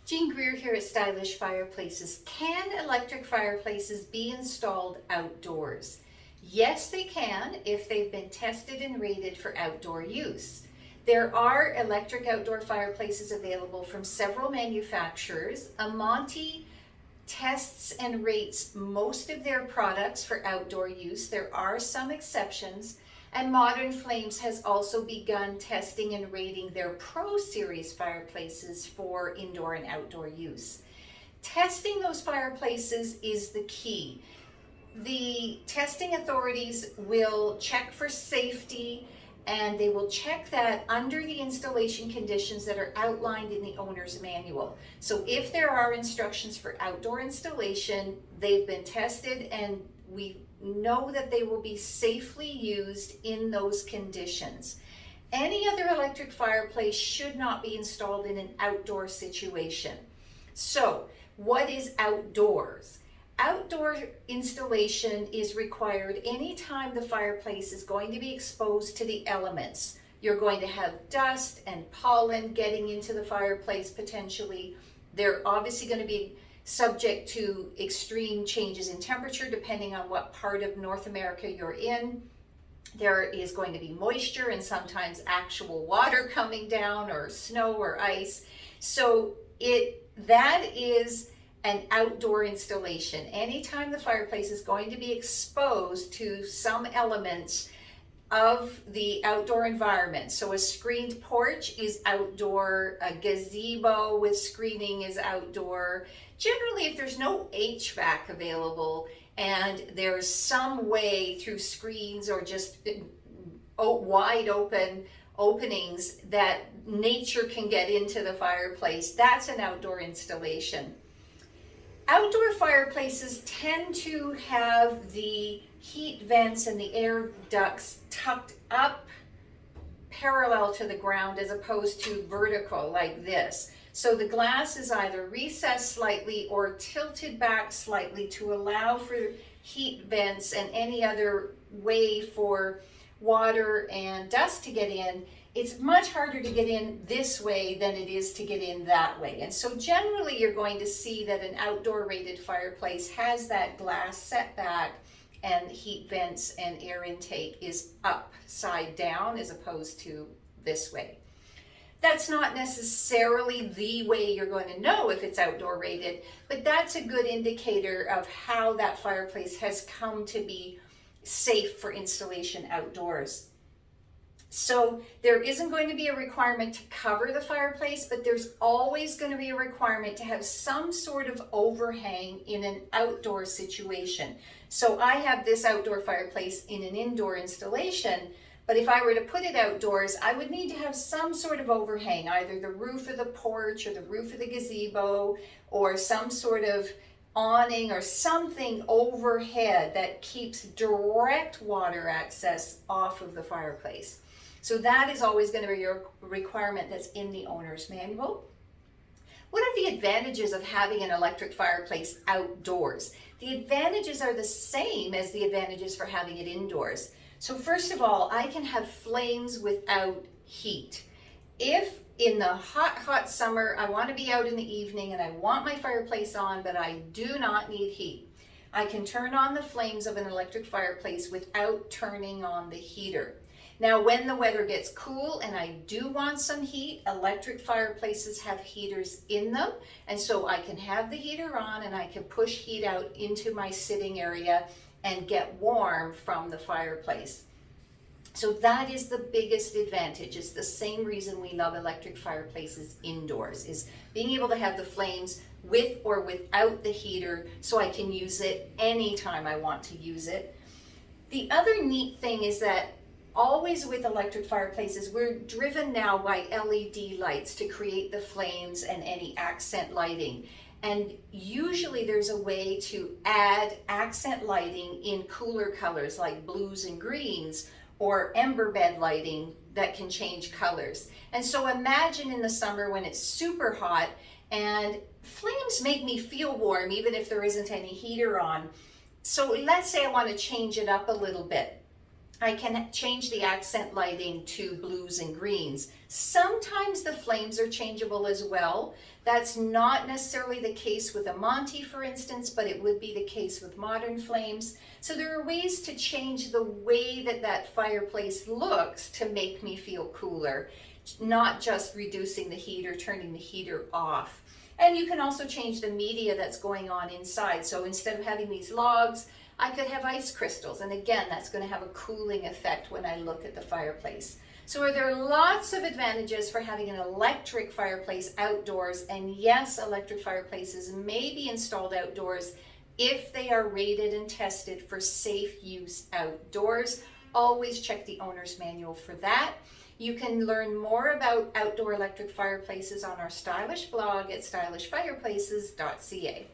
Jean Greer here at Stylish Fireplaces. Can electric fireplaces be installed outdoors? Yes, they can if they've been tested and rated for outdoor use. There are electric outdoor fireplaces available from several manufacturers. Amantii tests and rates most of their products for outdoor use. There are some exceptions. And Modern Flames has also begun testing and rating their Pro Series fireplaces for indoor and outdoor use. Testing those fireplaces is the key. The testing authorities will check for safety, and they will check that under the installation conditions that are outlined in the owner's manual. So if there are instructions for outdoor installation, they've been tested and we know that they will be safely used in those conditions. Any other electric fireplace should not be installed in an outdoor situation. So, what is outdoors? Outdoor installation is required anytime the fireplace is going to be exposed to the elements. You're going to have dust and pollen getting into the fireplace potentially. They're obviously going to be subject to extreme changes in temperature depending on what part of North America you're in. There is going to be moisture and sometimes actual water coming down, or snow or ice. So that is an outdoor installation. Anytime the fireplace is going to be exposed to some elements of the outdoor environment. So a screened porch is outdoor, a gazebo with screening is outdoor. Generally, if there's no HVAC available and there's some way through screens or just wide open openings that nature can get into the fireplace, that's an outdoor installation. Outdoor fireplaces tend to have the heat vents and the air ducts tucked up parallel to the ground as opposed to vertical like this. So the glass is either recessed slightly or tilted back slightly to allow for heat vents and any other way for water and dust to get in. It's much harder to get in this way than it is to get in that way. And so generally you're going to see that an outdoor rated fireplace has that glass set back and heat vents and air intake is upside down as opposed to this way. That's not necessarily the way you're going to know if it's outdoor rated, but that's a good indicator of how that fireplace has come to be safe for installation outdoors. So there isn't going to be a requirement to cover the fireplace, but there's always going to be a requirement to have some sort of overhang in an outdoor situation. So I have this outdoor fireplace in an indoor installation, but if I were to put it outdoors, I would need to have some sort of overhang, either the roof of the porch or the roof of the gazebo or some sort of awning or something overhead that keeps direct water access off of the fireplace. So that is always going to be your requirement that's in the owner's manual. What are the advantages of having an electric fireplace outdoors? The advantages are the same as the advantages for having it indoors. So first of all, I can have flames without heat. If in the hot summer, I want to be out in the evening and I want my fireplace on, but I do not need heat, I can turn on the flames of an electric fireplace without turning on the heater. Now, when the weather gets cool and I do want some heat, electric fireplaces have heaters in them. And so I can have the heater on and I can push heat out into my sitting area and get warm from the fireplace. So that is the biggest advantage. It's the same reason we love electric fireplaces indoors, is being able to have the flames with or without the heater so I can use it anytime I want to use it. The other neat thing is that always with electric fireplaces, we're driven now by LED lights to create the flames and any accent lighting. And usually there's a way to add accent lighting in cooler colors like blues and greens, or ember bed lighting that can change colors. And so imagine in the summer when it's super hot and flames make me feel warm even if there isn't any heater on. So let's say I want to change it up a little bit. I can change the accent lighting to blues and greens. Sometimes the flames are changeable as well. That's not necessarily the case with Amantii, for instance, but it would be the case with Modern Flames. So there are ways to change the way that that fireplace looks to make me feel cooler, not just reducing the heat or turning the heater off. And you can also change the media that's going on inside. So instead of having these logs, I could have ice crystals, and again, that's going to have a cooling effect when I look at the fireplace. So there are lots of advantages for having an electric fireplace outdoors, and yes, electric fireplaces may be installed outdoors if they are rated and tested for safe use outdoors. Always check the owner's manual for that. You can learn more about outdoor electric fireplaces on our stylish blog at stylishfireplaces.ca.